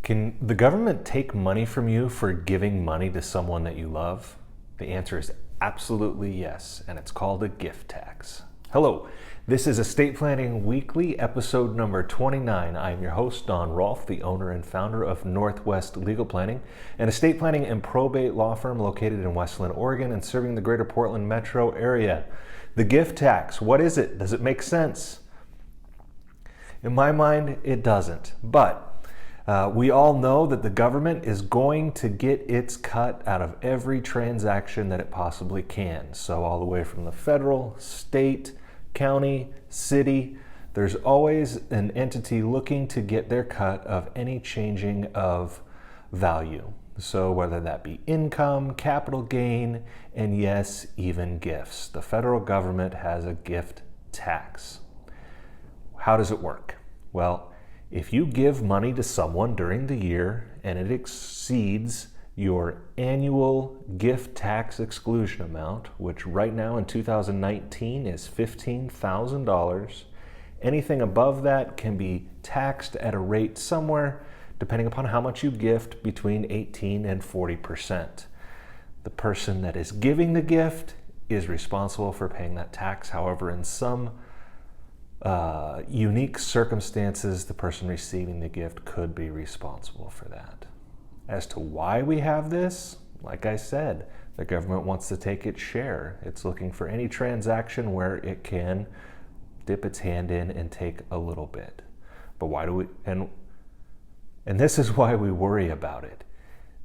Can the government take money from you for giving money to someone that you love? The answer is absolutely yes, and it's called a gift tax. Hello, this is Estate Planning Weekly, episode number 29. I am your host, Don Rolfe, the owner and founder of Northwest Legal Planning, an estate planning and probate law firm located in West Linn, Oregon, and serving the greater Portland metro area. The gift tax, what is it? Does it make sense? In my mind, it doesn't, but we all know that the government is going to get its cut out of every transaction that it possibly can. So all the way from the federal, state, county, city, there's always an entity looking to get their cut of any changing of value. So whether that be income, capital gain, and yes, even gifts. The federal government has a gift tax. How does it work? Well, if you give money to someone during the year and it exceeds your annual gift tax exclusion amount, which right now in 2019 is $15,000, anything above that can be taxed at a rate somewhere, depending upon how much you gift, between 18 and 40%. The person that is giving the gift is responsible for paying that tax. However, in some unique circumstances, the person receiving the gift could be responsible for that. As to why we have this, like I said, the government wants to take its share. It's looking for any transaction where it can dip its hand in and take a little bit. But why do we, and this is why we worry about it,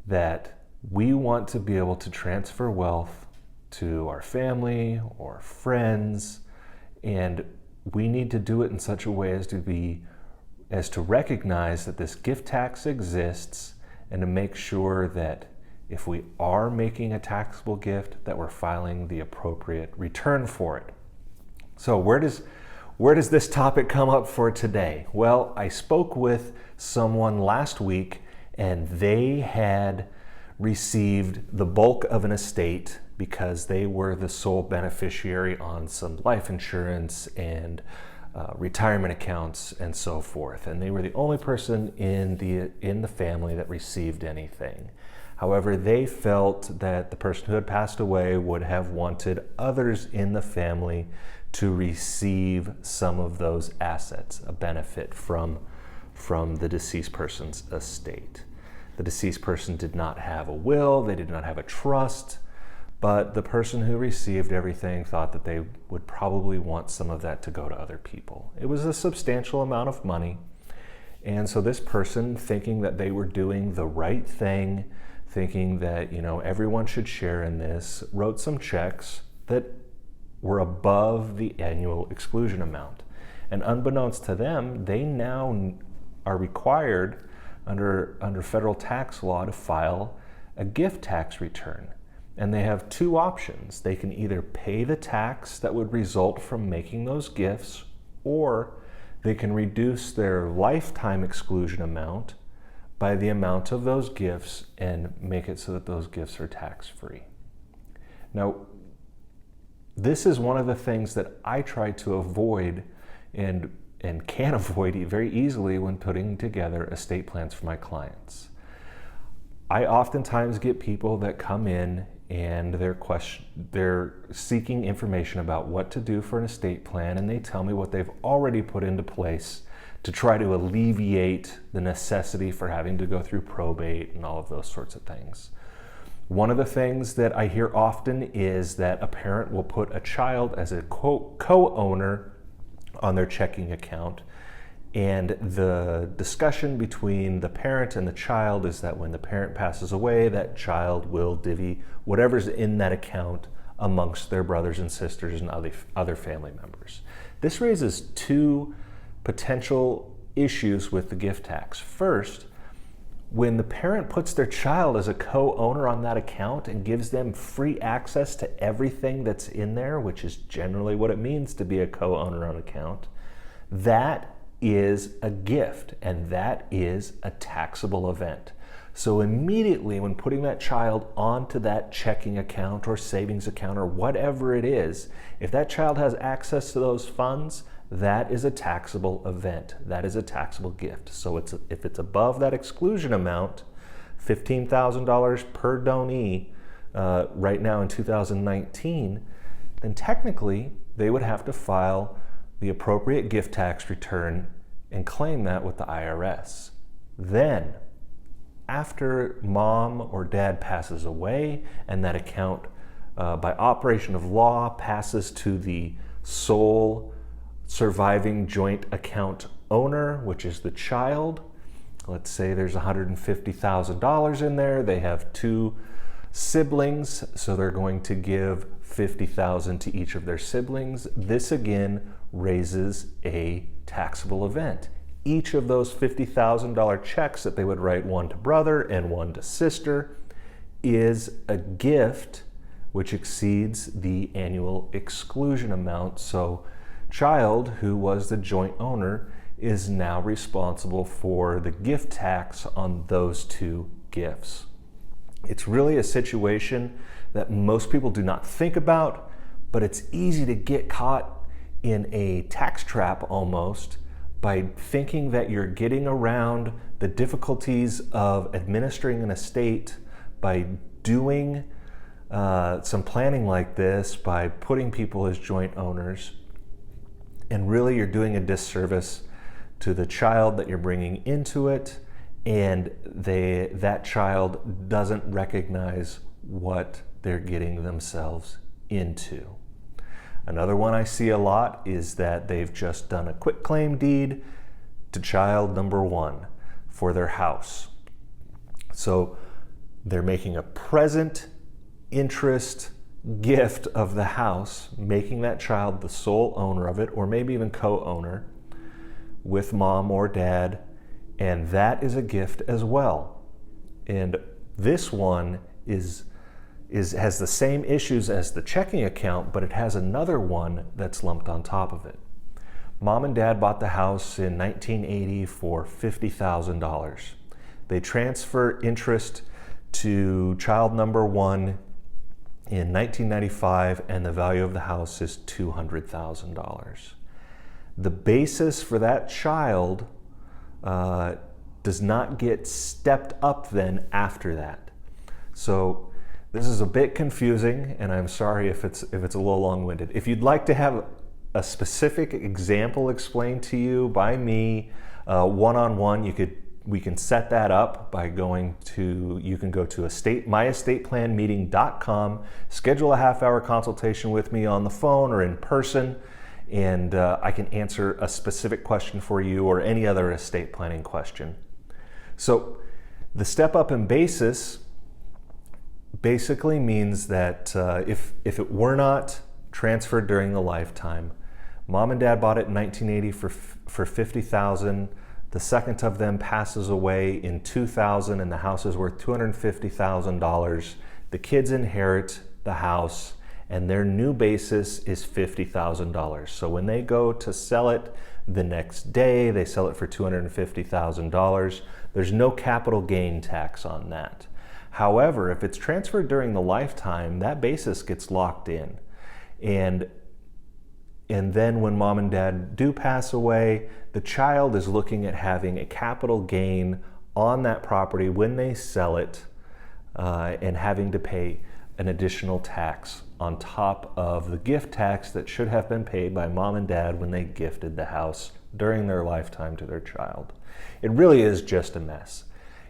that we want to be able to transfer wealth to our family or friends, and we need to do it in such a way as to recognize that this gift tax exists, and to make sure that if we are making a taxable gift, that we're filing the appropriate return for it. So where does this topic come up for today? Well, I spoke with someone last week, and they had received the bulk of an estate because they were the sole beneficiary on some life insurance and retirement accounts and so forth. And they were the only person in the family that received anything. However, they felt that the person who had passed away would have wanted others in the family to receive some of those assets, a benefit from the deceased person's estate. The deceased person did not have a will, they did not have a trust, but the person who received everything thought that they would probably want some of that to go to other people. It was a substantial amount of money. And so this person, thinking that they were doing the right thing, thinking that, everyone should share in this, wrote some checks that were above the annual exclusion amount. And unbeknownst to them, they now are required under federal tax law to file a gift tax return. And they have two options. They can either pay the tax that would result from making those gifts, or they can reduce their lifetime exclusion amount by the amount of those gifts and make it so that those gifts are tax-free. Now, this is one of the things that I try to avoid and can avoid very easily when putting together estate plans for my clients. I oftentimes get people that come in and they're seeking information about what to do for an estate plan, and they tell me what they've already put into place to try to alleviate the necessity for having to go through probate and all of those sorts of things. One of the things that I hear often is that a parent will put a child as a co-owner on their checking account. And the discussion between the parent and the child is that when the parent passes away, that child will divvy whatever's in that account amongst their brothers and sisters and other family members. This raises two potential issues with the gift tax. First, when the parent puts their child as a co-owner on that account and gives them free access to everything that's in there, which is generally what it means to be a co-owner on an account, that is a gift, and that is a taxable event. So immediately when putting that child onto that checking account or savings account or whatever it is, if that child has access to those funds, that is a taxable event. That is a taxable gift. So if it's above that exclusion amount, $15,000 per donee right now in 2019, then technically they would have to file the appropriate gift tax return and claim that with the IRS. Then, after mom or dad passes away and that account by operation of law passes to the sole surviving joint account owner, which is the child, let's say there's $150,000 in there, they have 2 siblings, so they're going to give $50,000 to each of their siblings. This again raises a taxable event. Each of those $50,000 checks that they would write, one to brother and one to sister, is a gift which exceeds the annual exclusion amount. So child, who was the joint owner, is now responsible for the gift tax on those 2 gifts. It's really a situation that most people do not think about, but it's easy to get caught in a tax trap almost by thinking that you're getting around the difficulties of administering an estate by doing some planning like this, by putting people as joint owners. And really you're doing a disservice to the child that you're bringing into it, and that child doesn't recognize what they're getting themselves into. Another one I see a lot is that they've just done a quitclaim deed to child number 1 for their house. So they're making a present interest gift of the house, making that child the sole owner of it, or maybe even co-owner with mom or dad, and that is a gift as well. And this one has the same issues as the checking account, but it has another one that's lumped on top of it. Mom and dad bought the house in 1980 for $50,000. They transfer interest to child number 1 in 1995, and the value of the house is $200,000. The basis for that child does not get stepped up then after that. So this is a bit confusing, and I'm sorry if it's a little long-winded. If you'd like to have a specific example explained to you by me one-on-one, we can set that up by you can go to myestateplanmeeting.com, schedule a half-hour consultation with me on the phone or in person, and I can answer a specific question for you or any other estate planning question. So the step up in basis basically means that if it were not transferred during the lifetime, mom and dad bought it in 1980 for $50,000. The second of them passes away in 2000 and the house is worth $250,000. The kids inherit the house and their new basis is $50,000. So when they go to sell it the next day, they sell it for $250,000. There's no capital gain tax on that. However, if it's transferred during the lifetime, that basis gets locked in. And then when mom and dad do pass away, the child is looking at having a capital gain on that property when they sell it and having to pay an additional tax on top of the gift tax that should have been paid by mom and dad when they gifted the house during their lifetime to their child. It really is just a mess.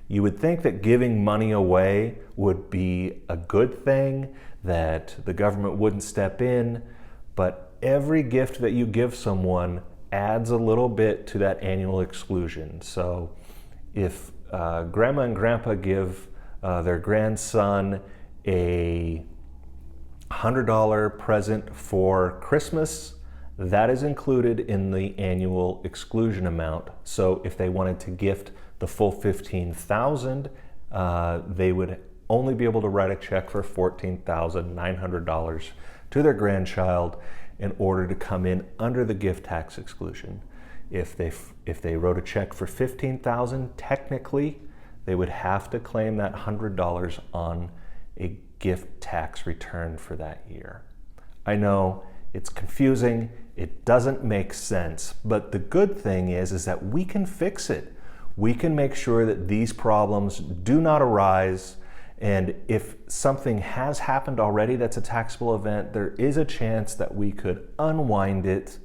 You would think that giving money away would be a good thing, that the government wouldn't step in, but every gift that you give someone adds a little bit to that annual exclusion. So if grandma and grandpa give their grandson a $100 present for Christmas, that is included in the annual exclusion amount. So if they wanted to gift the full $15,000, they would only be able to write a check for $14,900 to their grandchild in order to come in under the gift tax exclusion. If they wrote a check for $15,000, technically they would have to claim that $100 on a gift tax return for that year. I know it's confusing, It doesn't make sense. But the good thing is that we can fix it. We can make sure that these problems do not arise. And if something has happened already that's a taxable event, there is a chance that we could unwind it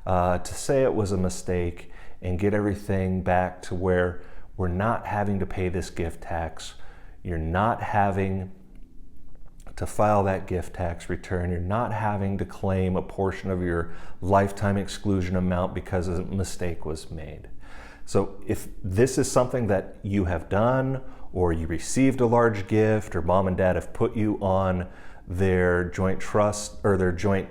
to say it was a mistake and get everything back to where we're not having to pay this gift tax. You're not having to file that gift tax return. You're not having to claim a portion of your lifetime exclusion amount because a mistake was made. So if this is something that you have done, or you received a large gift, or mom and dad have put you on their joint trust or their joint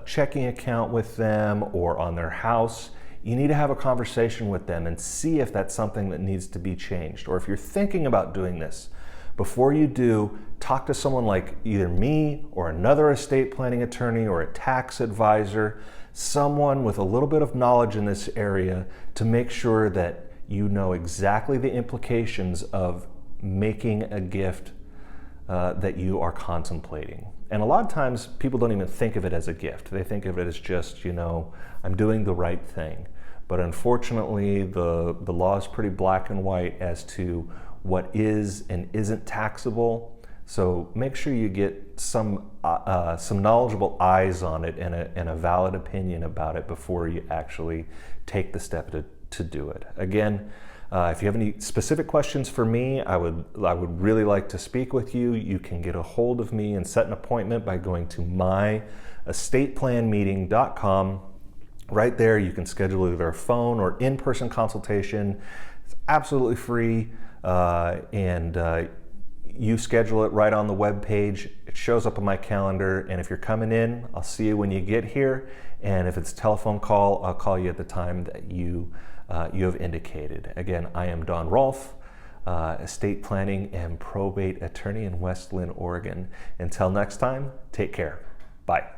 checking account with them, or on their house, you need to have a conversation with them and see if that's something that needs to be changed. Or if you're thinking about doing this, before you do, talk to someone like either me or another estate planning attorney or a tax advisor, someone with a little bit of knowledge in this area, to make sure that you know exactly the implications of making a gift that you are contemplating. And a lot of times people don't even think of it as a gift. They think of it as just, I'm doing the right thing. But unfortunately, the law is pretty black and white as to what is and isn't taxable. So make sure you get some knowledgeable eyes on it and a valid opinion about it before you actually take the step to do it. Again, if you have any specific questions for me, I would really like to speak with you. You can get a hold of me and set an appointment by going to myestateplanmeeting.com. Right there, you can schedule either a phone or in-person consultation. It's absolutely free, and you schedule it right on the web page. It shows up on my calendar, and if you're coming in, I'll see you when you get here. And if it's a telephone call, I'll call you at the time that you have indicated. Again, I am Don Rolfe, estate planning and probate attorney in West Linn, Oregon. Until next time, take care. Bye.